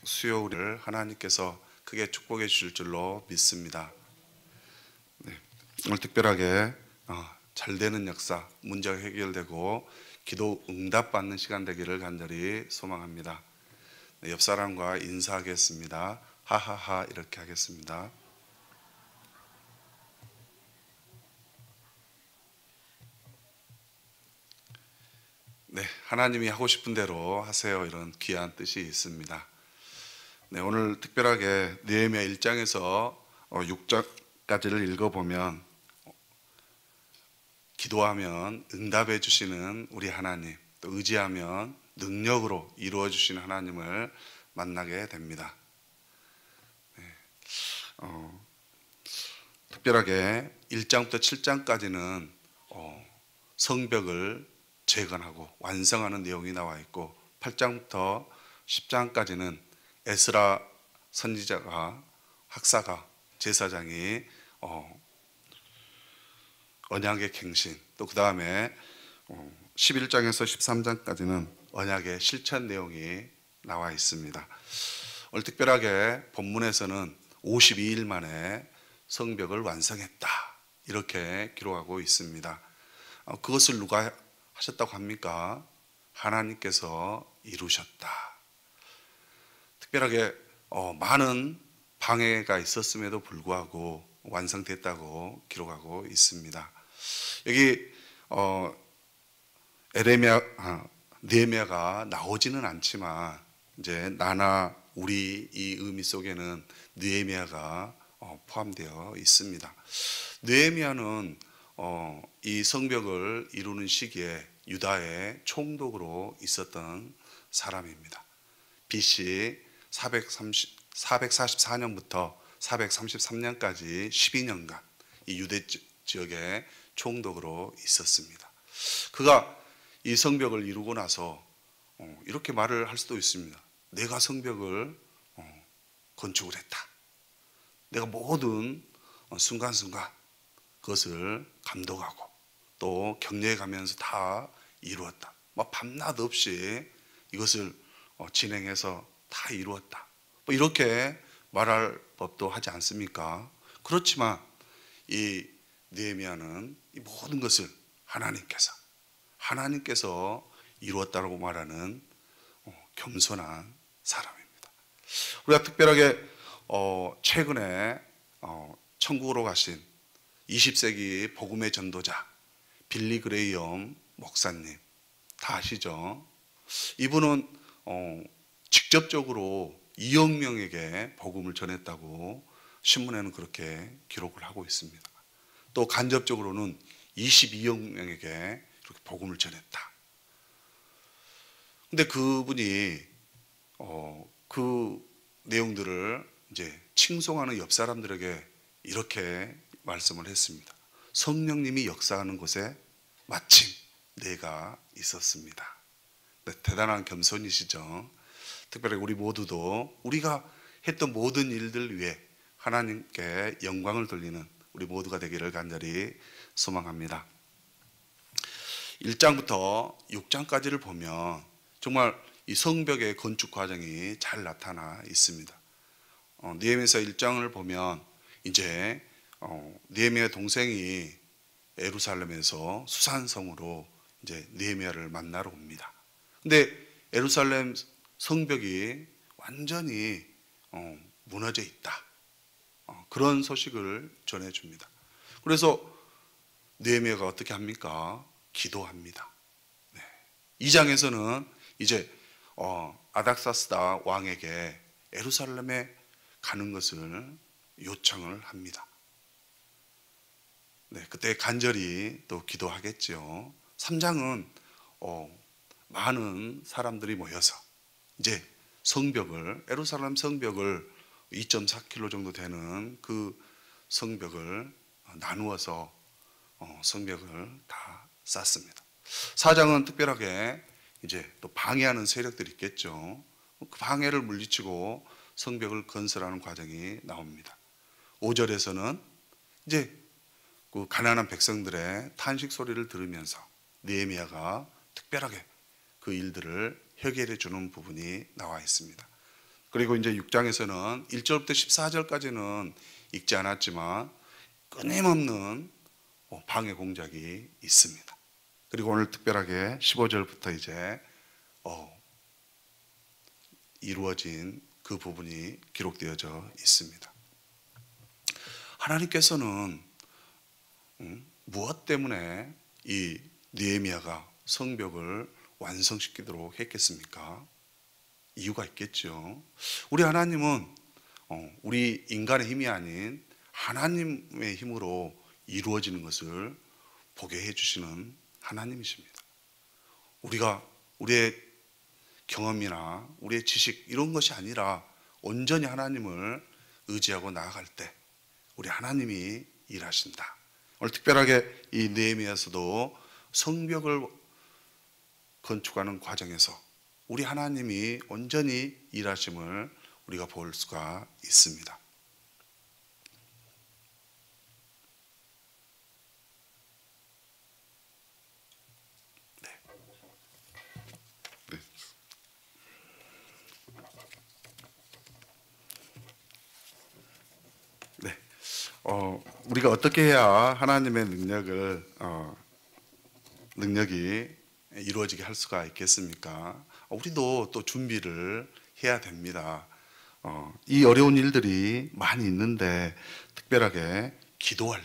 수요일을 하나님께서 크게 축복해 주실 줄로 믿습니다. 네, 오늘 특별하게 잘 되는 역사, 문제가 해결되고 기도 응답받는 시간 되기를 간절히 소망합니다. 네, 옆 사람과 인사하겠습니다. 하하하 이렇게 하겠습니다. 네, 하나님이 하고 싶은 대로 하세요, 이런 귀한 뜻이 있습니다. 네, 오늘 특별하게 느헤미야 1장에서 6장까지를 읽어보면 기도하면 응답해 주시는 우리 하나님, 또 의지하면 능력으로 이루어 주시는 하나님을 만나게 됩니다. 네, 특별하게 1장부터 7장까지는 성벽을 재건하고 완성하는 내용이 나와 있고, 8장부터 10장까지는 에스라 선지자가, 학사가, 제사장이 언약의 갱신, 또 그 다음에 11장에서 13장까지는 언약의 실천 내용이 나와 있습니다. 오늘 특별하게 본문에서는 52일 만에 성벽을 완성했다, 이렇게 기록하고 있습니다. 그것을 누가 하셨다고 합니까? 하나님께서 이루셨다. 특별하게 많은 방해가 있었음에도 불구하고 완성됐다고 기록하고 있습니다. 여기 느헤미야가 나오지는 않지만 이제 나나 우리 이 의미 속에는 느헤미야가 포함되어 있습니다. 느헤미야는 이 성벽을 이루는 시기에 유다의 총독으로 있었던 사람입니다. BC 444년부터 433년까지 12년간 이 유대 지역의 총독으로 있었습니다. 그가 이 성벽을 이루고 나서 이렇게 말을 할 수도 있습니다. 내가 성벽을 건축을 했다. 내가 모든 순간순간 그것을 감독하고 또 격려해 가면서 다 이루었다. 밤낮 없이 이것을 진행해서 다 이루었다. 이렇게 말할 법도 하지 않습니까? 그렇지만 이 느헤미야는 이 모든 것을 하나님께서 이루었다고 말하는 겸손한 사람입니다. 우리가 특별하게 최근에 천국으로 가신 20세기 복음의 전도자 빌리 그레이엄 목사님 다 아시죠? 이분은 직접적으로 2억 명에게 복음을 전했다고 신문에는 그렇게 기록을 하고 있습니다. 또 간접적으로는 22억 명에게 이렇게 복음을 전했다. 근데 그분이 그 내용들을 이제 칭송하는 옆 사람들에게 이렇게 말씀을 했습니다. 성령님이 역사하는 곳에 마침 내가 있었습니다. 네, 대단한 겸손이시죠. 특별히 우리 모두도 우리가 했던 모든 일들 위해 하나님께 영광을 돌리는 우리 모두가 되기를 간절히 소망합니다. 1장부터 6장까지를 보면 정말 이 성벽의 건축 과정이 잘 나타나 있습니다. 느헤미야 1장을 보면 이제 느헤미야 동생이 예루살렘에서 수산성으로 이제 느헤미야를 만나러 옵니다. 근데 예루살렘 성벽이 완전히 무너져 있다. 그런 소식을 전해줍니다. 그래서 느헤미야가 어떻게 합니까? 기도합니다. 네. 2장에서는 이제 아닥사스다 왕에게 예루살렘에 가는 것을 요청을 합니다. 네, 그때 간절히 또 기도하겠죠. 3장은 많은 사람들이 모여서 이제 예루살렘 성벽을 2.4km 정도 되는 그 성벽을 나누어서 성벽을 다 쌓습니다. 4장은 특별하게 이제 또 방해하는 세력들이 있겠죠. 그 방해를 물리치고 성벽을 건설하는 과정이 나옵니다. 5절에서는 이제 그 가난한 백성들의 탄식 소리를 들으면서 느헤미야가 특별하게 그 일들을 해결해 주는 부분이 나와 있습니다. 그리고 이제 6장에서는 1절부터 14절까지는 읽지 않았지만 끊임없는 방해 공작이 있습니다. 그리고 오늘 특별하게 15절부터 이제 이루어진 그 부분이 기록되어져 있습니다. 하나님께서는 무엇 때문에 이 느헤미야가 성벽을 완성시키도록 했겠습니까? 이유가 있겠죠. 우리 하나님은 우리 인간의 힘이 아닌 하나님의 힘으로 이루어지는 것을 보게 해주시는 하나님이십니다. 우리가 우리의 경험이나 우리의 지식 이런 것이 아니라 온전히 하나님을 의지하고 나아갈 때 우리 하나님이 일하신다. 오늘 특별하게 이 느헤미야서도 성벽을 건축하는 과정에서 우리 하나님이 온전히 일하심을 우리가 볼 수가 있습니다. 우리가 어떻게 해야 하나님의 능력이 이루어지게 할 수가 있겠습니까? 우리도 또 준비를 해야 됩니다. 이 어려운 일들이 많이 있는데 특별하게 기도할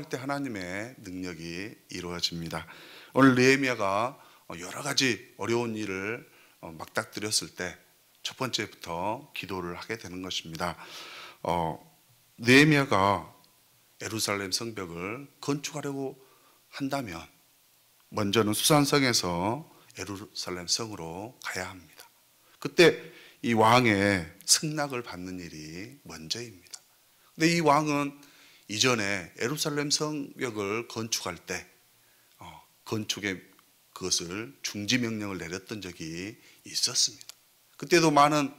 때 하나님의 능력이 이루어집니다. 오늘 느헤미야가 여러 가지 어려운 일을 맞닥뜨렸을 때 첫 번째부터 기도를 하게 되는 것입니다. 느헤미야가 예루살렘 성벽을 건축하려고 한다면 먼저는 수산성에서 예루살렘 성으로 가야 합니다. 그때 이 왕의 승낙을 받는 일이 먼저입니다. 근데 이 왕은 이전에 예루살렘 성벽을 건축할 때 건축의 그것을 중지 명령을 내렸던 적이 있었습니다. 그때도 많은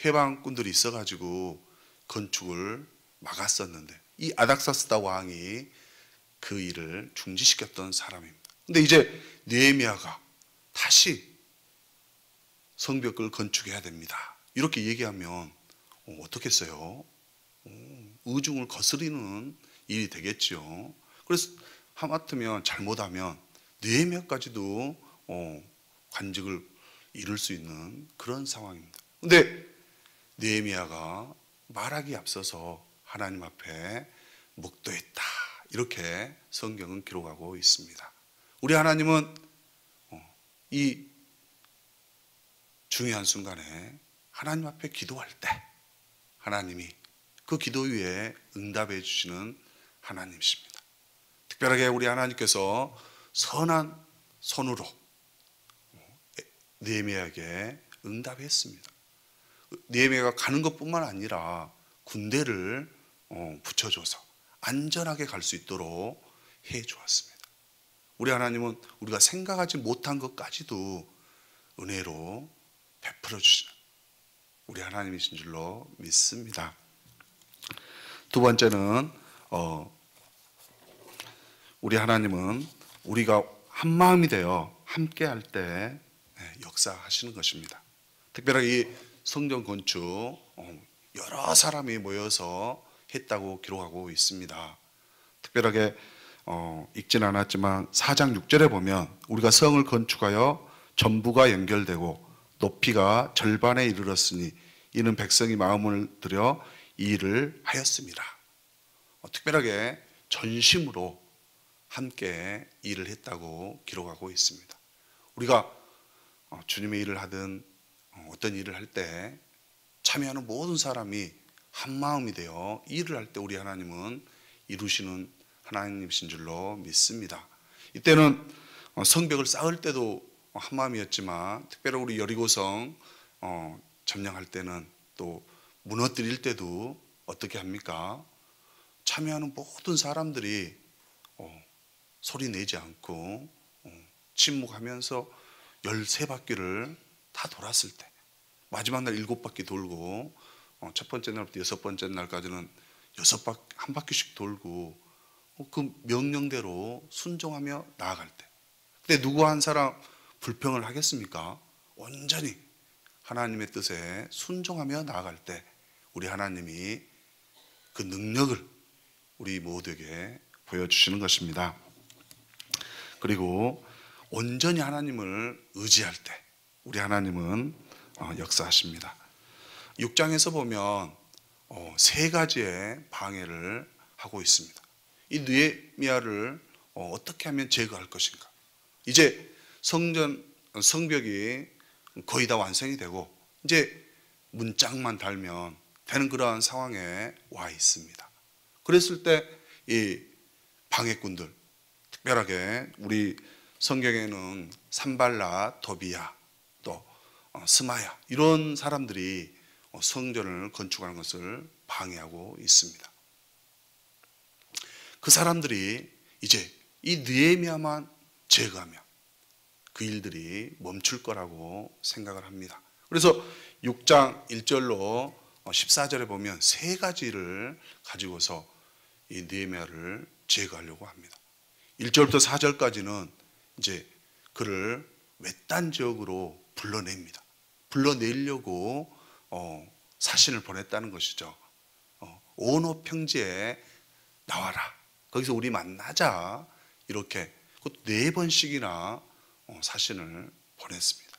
회방꾼들이 있어가지고 건축을 막았었는데 이 아닥사스다 왕이 그 일을 중지시켰던 사람입니다. 근데 이제 느헤미야가 다시 성벽을 건축해야 됩니다. 이렇게 얘기하면 어떻겠어요? 의중을 거스리는 일이 되겠죠. 그래서 하마터면 잘못하면 느헤미야까지도 관직을 잃을 수 있는 그런 상황입니다. 근데 느헤미야가 말하기 앞서서 하나님 앞에 묵도했다. 이렇게 성경은 기록하고 있습니다. 우리 하나님은 이 중요한 순간에 하나님 앞에 기도할 때 하나님이 그 기도 위에 응답해 주시는 하나님이십니다. 특별하게 우리 하나님께서 선한 손으로 느헤미야에게 응답했습니다. 느헤미야가 가는 것뿐만 아니라 군대를 붙여줘서 안전하게 갈 수 있도록 해 주었습니다. 우리 하나님은 우리가 생각하지 못한 것까지도 은혜로 베풀어 주시는 우리 하나님이신 줄로 믿습니다. 두 번째는 우리 하나님은 우리가 한 마음이 되어 함께 할 때 역사하시는 것입니다. 특별하게 이 성전 건축 여러 사람이 모여서 했다고 기록하고 있습니다. 특별하게 읽지는 않았지만 4장 6절에 보면 우리가 성을 건축하여 전부가 연결되고 높이가 절반에 이르렀으니 이는 백성이 마음을 들여 이 일을 하였습니다. 특별하게 전심으로 함께 일을 했다고 기록하고 있습니다. 우리가 주님의 일을 하든 어떤 일을 할 때 참여하는 모든 사람이 한 마음이 되어 일을 할 때 우리 하나님은 이루시는 하나님이신 줄로 믿습니다. 이때는 성벽을 쌓을 때도 한 마음이었지만 특별히 우리 여리고성 점령할 때는 또 무너뜨릴 때도 어떻게 합니까? 참여하는 모든 사람들이 소리 내지 않고 침묵하면서 13바퀴를 다 돌았을 때 마지막 날 7바퀴 돌고 첫 번째 날부터 6번째 날까지는 한 바퀴씩 돌고 그 명령대로 순종하며 나아갈 때 근데 누구 한 사람 불평을 하겠습니까? 온전히 하나님의 뜻에 순종하며 나아갈 때 우리 하나님이 그 능력을 우리 모두에게 보여주시는 것입니다. 그리고 온전히 하나님을 의지할 때 우리 하나님은 역사하십니다. 6장에서 보면 세 가지의 방해를 하고 있습니다. 이 느헤미야를 어떻게 하면 제거할 것인가? 이제 성벽이 거의 다 완성이 되고 이제 문짝만 달면 되는 그러한 상황에 와 있습니다. 그랬을 때 이 방해꾼들, 특별하게 우리 성경에는 산발랏, 도비야, 또 스마야 이런 사람들이 성전을 건축하는 것을 방해하고 있습니다. 그 사람들이 이제 이 느헤미야만 제거하면 그 일들이 멈출 거라고 생각을 합니다. 그래서 6장 1절로 14절에 보면 세 가지를 가지고서 이 느헤미야를 제거하려고 합니다. 1절부터 4절까지는 이제 그를 외딴 지역으로 불러냅니다. 불러내려고 사신을 보냈다는 것이죠. 오노 평지에 나와라. 거기서 우리 만나자. 이렇게 그것도 4번씩이나 사신을 보냈습니다.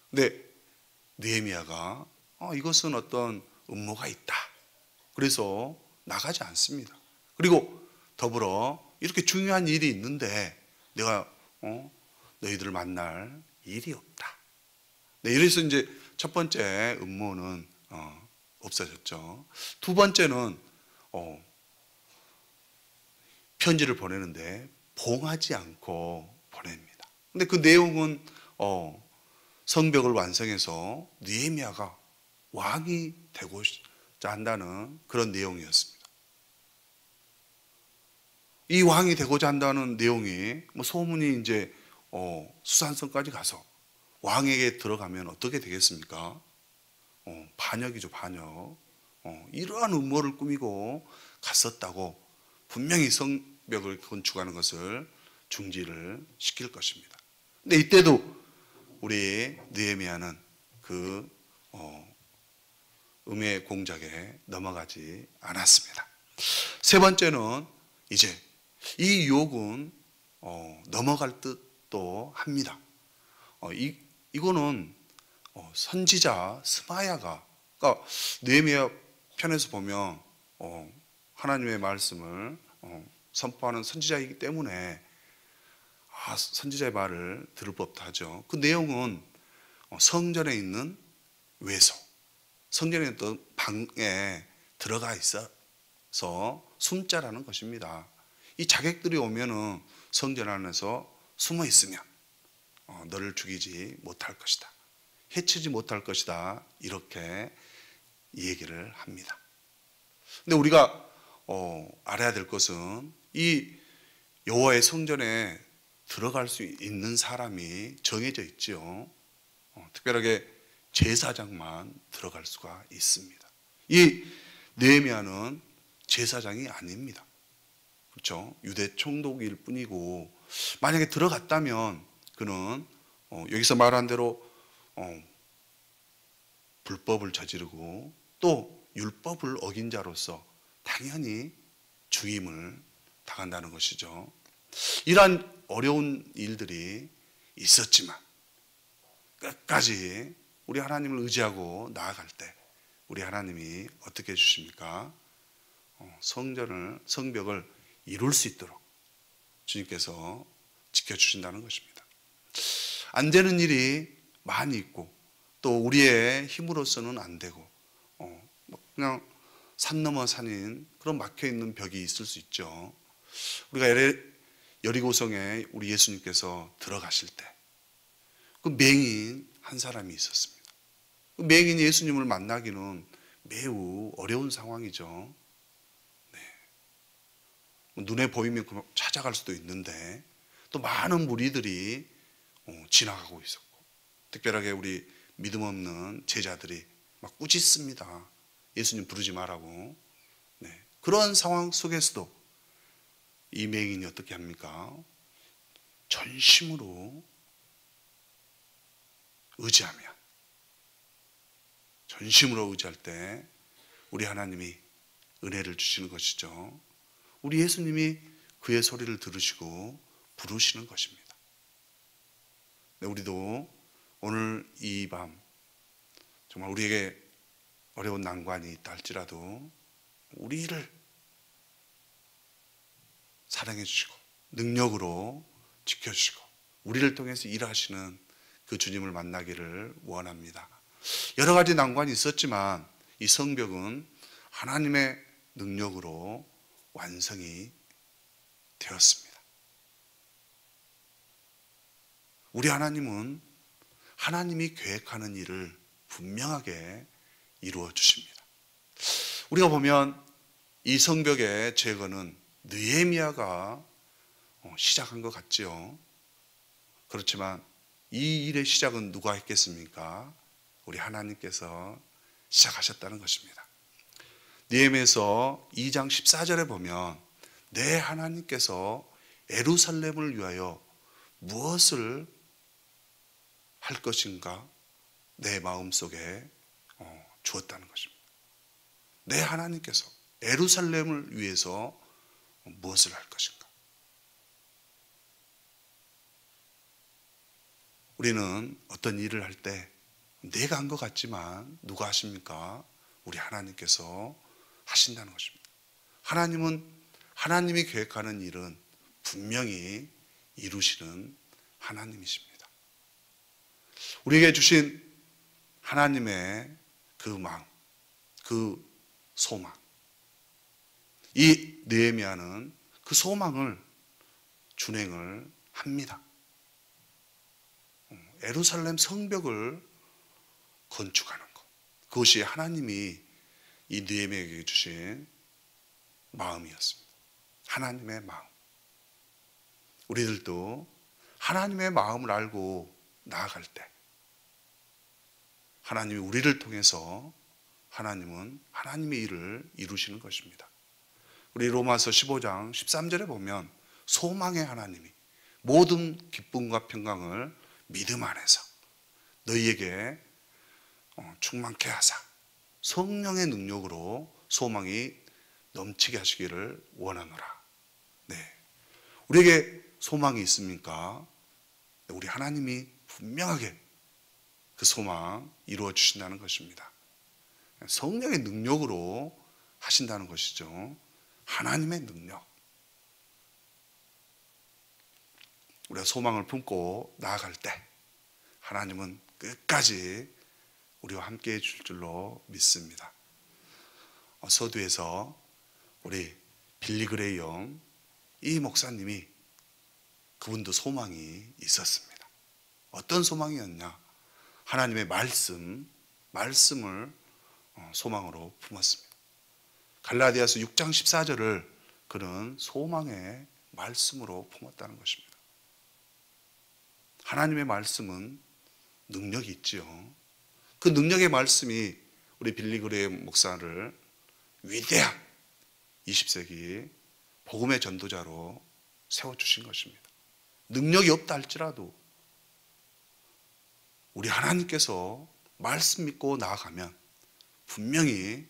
근데 느헤미야가 이것은 어떤 음모가 있다. 그래서 나가지 않습니다. 그리고 더불어 이렇게 중요한 일이 있는데 내가 너희들을 만날 일이 없다. 네, 이래서 이제 첫 번째 음모는 없어졌죠. 두 번째는 편지를 보내는데 봉하지 않고 보냅니다. 근데 그 내용은 성벽을 완성해서 느헤미야가 왕이 되고자 한다는 그런 내용이었습니다. 이 왕이 되고자 한다는 내용이 소문이 이제 수산성까지 가서 왕에게 들어가면 어떻게 되겠습니까? 반역이죠, 반역. 이러한 음모를 꾸미고 갔었다고 분명히 성벽을 건축하는 것을 중지를 시킬 것입니다. 근데 이때도 우리 느헤미야는 그 음해 공작에 넘어가지 않았습니다. 세 번째는 이제 이 유혹은 넘어갈 듯도 합니다. 이거는 선지자 스마야가, 그러니까 느헤미야 편에서 보면 하나님의 말씀을 선포하는 선지자이기 때문에 선지자의 말을 들을 법도 하죠. 그 내용은 성전에 있는 외소, 성전에 있던 방에 들어가 있어서 숨자라는 것입니다. 이 자객들이 오면은 성전 안에서 숨어 있으면 너를 죽이지 못할 것이다, 해치지 못할 것이다, 이렇게 얘기를 합니다. 근데 우리가 알아야 될 것은 이 여호와의 성전에 들어갈 수 있는 사람이 정해져 있죠. 특별하게 제사장만 들어갈 수가 있습니다. 이 느헤미야는 제사장이 아닙니다. 그렇죠? 유대 총독일 뿐이고, 만약에 들어갔다면 그는 여기서 말한 대로 불법을 저지르고 또 율법을 어긴 자로서 당연히 죽임을 당한다는 것이죠. 이러한 어려운 일들이 있었지만 끝까지 우리 하나님을 의지하고 나아갈 때 우리 하나님이 어떻게 해주십니까? 성벽을 이룰 수 있도록 주님께서 지켜주신다는 것입니다. 안 되는 일이 많이 있고 또 우리의 힘으로서는 안 되고 그냥 산 넘어 산인 그런 막혀있는 벽이 있을 수 있죠. 우리가 여리고성에 우리 예수님께서 들어가실 때 그 맹인 한 사람이 있었습니다. 그 맹인 예수님을 만나기는 매우 어려운 상황이죠. 네. 눈에 보이면 찾아갈 수도 있는데 또 많은 무리들이 지나가고 있었고, 특별하게 우리 믿음 없는 제자들이 막 꾸짖습니다. 예수님 부르지 말라고. 네. 그런 상황 속에서도 이 맹인이 어떻게 합니까? 전심으로 의지하면 전심으로 의지할 때 우리 하나님이 은혜를 주시는 것이죠. 우리 예수님이 그의 소리를 들으시고 부르시는 것입니다. 네, 우리도 오늘 이 밤 정말 우리에게 어려운 난관이 있다 할지라도 우리를 사랑해 주시고 능력으로 지켜주시고 우리를 통해서 일하시는 그 주님을 만나기를 원합니다. 여러 가지 난관이 있었지만 이 성벽은 하나님의 능력으로 완성이 되었습니다. 우리 하나님은 하나님이 계획하는 일을 분명하게 이루어 주십니다. 우리가 보면 이 성벽의 제거는 느헤미야가 시작한 것 같지요. 그렇지만 이 일의 시작은 누가 했겠습니까? 우리 하나님께서 시작하셨다는 것입니다. 느헤미야서 2장 14절에 보면 내 하나님께서 예루살렘을 위하여 무엇을 할 것인가 내 마음속에 주었다는 것입니다. 내 하나님께서 예루살렘을 위해서 무엇을 할 것인가. 우리는 어떤 일을 할 때 내가 한 것 같지만 누가 하십니까? 우리 하나님께서 하신다는 것입니다. 하나님은 하나님이 계획하는 일은 분명히 이루시는 하나님이십니다. 우리에게 주신 하나님의 그 마음, 그 소망, 이 느헤미야는 그 소망을 준행을 합니다. 예루살렘 성벽을 건축하는 것, 그것이 하나님이 이 느헤미야에게 주신 마음이었습니다. 하나님의 마음. 우리들도 하나님의 마음을 알고 나아갈 때 하나님이 우리를 통해서 하나님은 하나님의 일을 이루시는 것입니다. 우리 로마서 15장 13절에 보면 소망의 하나님이 모든 기쁨과 평강을 믿음 안에서 너희에게 충만케 하사 성령의 능력으로 소망이 넘치게 하시기를 원하노라. 네, 우리에게 소망이 있습니까? 우리 하나님이 분명하게 그 소망 이루어 주신다는 것입니다. 성령의 능력으로 하신다는 것이죠. 하나님의 능력. 우리가 소망을 품고 나아갈 때 하나님은 끝까지 우리와 함께 해줄 줄로 믿습니다. 서두에서 우리 빌리 그레이엄 이 목사님이 그분도 소망이 있었습니다. 어떤 소망이었냐? 하나님의 말씀을 소망으로 품었습니다. 갈라디아서 6장 14절을 그는 소망의 말씀으로 품었다는 것입니다. 하나님의 말씀은 능력이 있지요. 그 능력의 말씀이 우리 빌리 그레이엄 목사를 위대한 20세기 복음의 전도자로 세워주신 것입니다. 능력이 없다 할지라도 우리 하나님께서 말씀 믿고 나아가면 분명히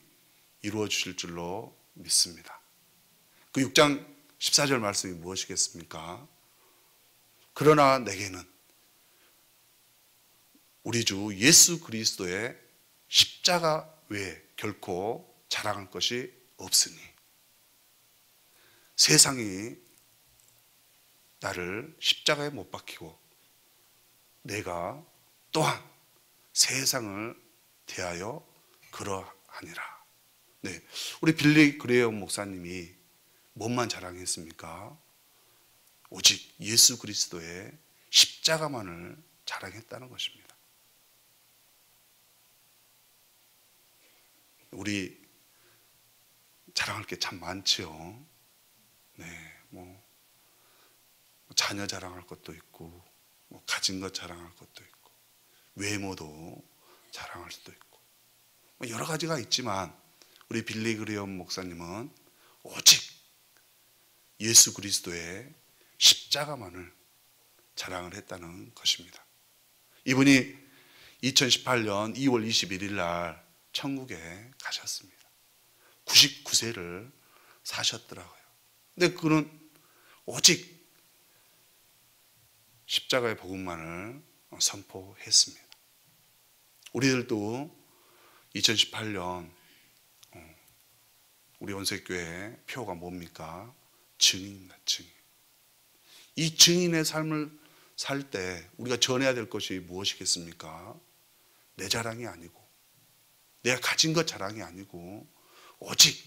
이루어 주실 줄로 믿습니다. 그 6장 14절 말씀이 무엇이겠습니까? 그러나 내게는 우리 주 예수 그리스도의 십자가 외에 결코 자랑할 것이 없으니 세상이 나를 십자가에 못 박히고 내가 또한 세상을 대하여 그러하니라. 네, 우리 빌리 그레이엄 목사님이 뭔만 자랑했습니까? 오직 예수 그리스도의 십자가만을 자랑했다는 것입니다. 우리 자랑할 게 참 많지요. 네, 자녀 자랑할 것도 있고, 가진 것 자랑할 것도 있고, 외모도 자랑할 수도 있고, 여러 가지가 있지만 우리 빌리 그레이엄 목사님은 오직 예수 그리스도의 십자가만을 자랑을 했다는 것입니다. 이분이 2018년 2월 21일 날 천국에 가셨습니다. 99세를 사셨더라고요. 근데 그는 오직 십자가의 복음만을 선포했습니다. 우리들도 2018년 우리 원색교회 표가 뭡니까? 증인입니다. 증인. 이 증인의 삶을 살 때 우리가 전해야 될 것이 무엇이겠습니까? 내 자랑이 아니고 내가 가진 것 자랑이 아니고 오직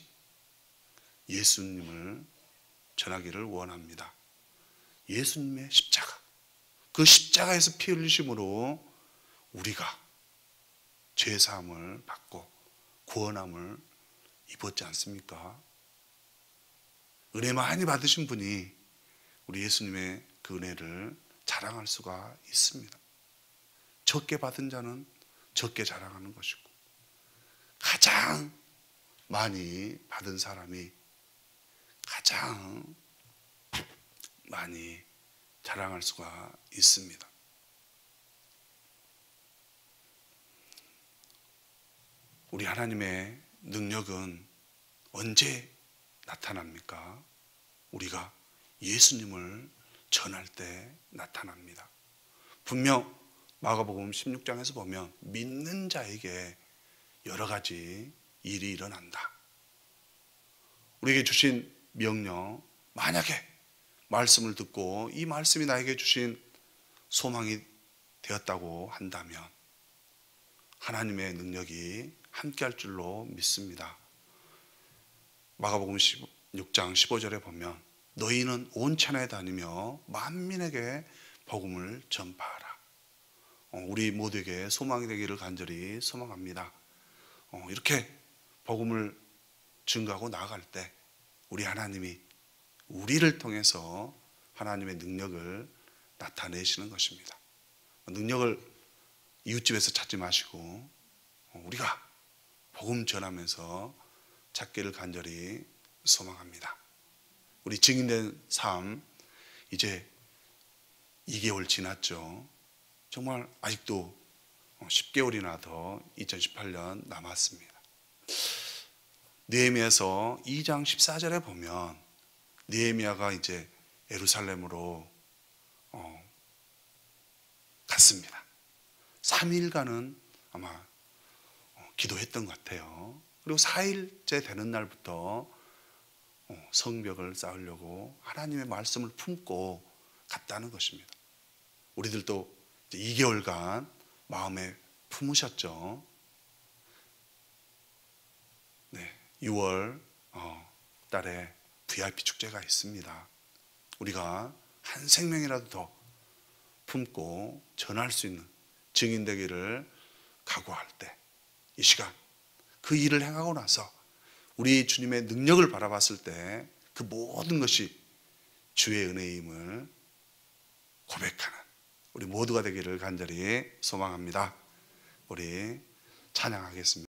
예수님을 전하기를 원합니다. 예수님의 십자가, 그 십자가에서 피 흘리심으로 우리가 죄사함을 받고 구원함을 입었지 않습니까? 은혜 많이 받으신 분이 우리 예수님의 그 은혜를 자랑할 수가 있습니다. 적게 받은 자는 적게 자랑하는 것이고, 가장 많이 받은 사람이 가장 많이 자랑할 수가 있습니다. 우리 하나님의 능력은 언제 나타납니까? 우리가 예수님을 전할 때 나타납니다. 분명 마가복음 16장에서 보면 믿는 자에게 여러 가지 일이 일어난다. 우리에게 주신 명령, 만약에 말씀을 듣고 이 말씀이 나에게 주신 소망이 되었다고 한다면 하나님의 능력이 함께할 줄로 믿습니다. 마가복음 16장 15절에 보면 너희는 온 천하에 다니며 만민에게 복음을 전파하라. 우리 모두에게 소망이 되기를 간절히 소망합니다. 이렇게 복음을 증거하고 나아갈 때 우리 하나님이 우리를 통해서 하나님의 능력을 나타내시는 것입니다. 능력을 이웃집에서 찾지 마시고 우리가 복음 전하면서 찾기를 간절히 소망합니다. 우리 증인된 삶 이제 2개월 지났죠. 정말 아직도 10개월이나 더 2018년 남았습니다. 느헤미야서 2장 14절에 보면 느헤미야가 이제 예루살렘으로 갔습니다. 3일간은 아마 기도했던 것 같아요. 그리고 4일째 되는 날부터 성벽을 쌓으려고 하나님의 말씀을 품고 갔다는 것입니다. 우리들도 이제 2개월간 마음에 품으셨죠. 네, 6월 달에 VIP 축제가 있습니다. 우리가 한 생명이라도 더 품고 전할 수 있는 증인 되기를 각오할 때 이 시간 그 일을 행하고 나서 우리 주님의 능력을 바라봤을 때 그 모든 것이 주의 은혜임을 고백하는 우리 모두가 되기를 간절히 소망합니다. 우리 찬양하겠습니다.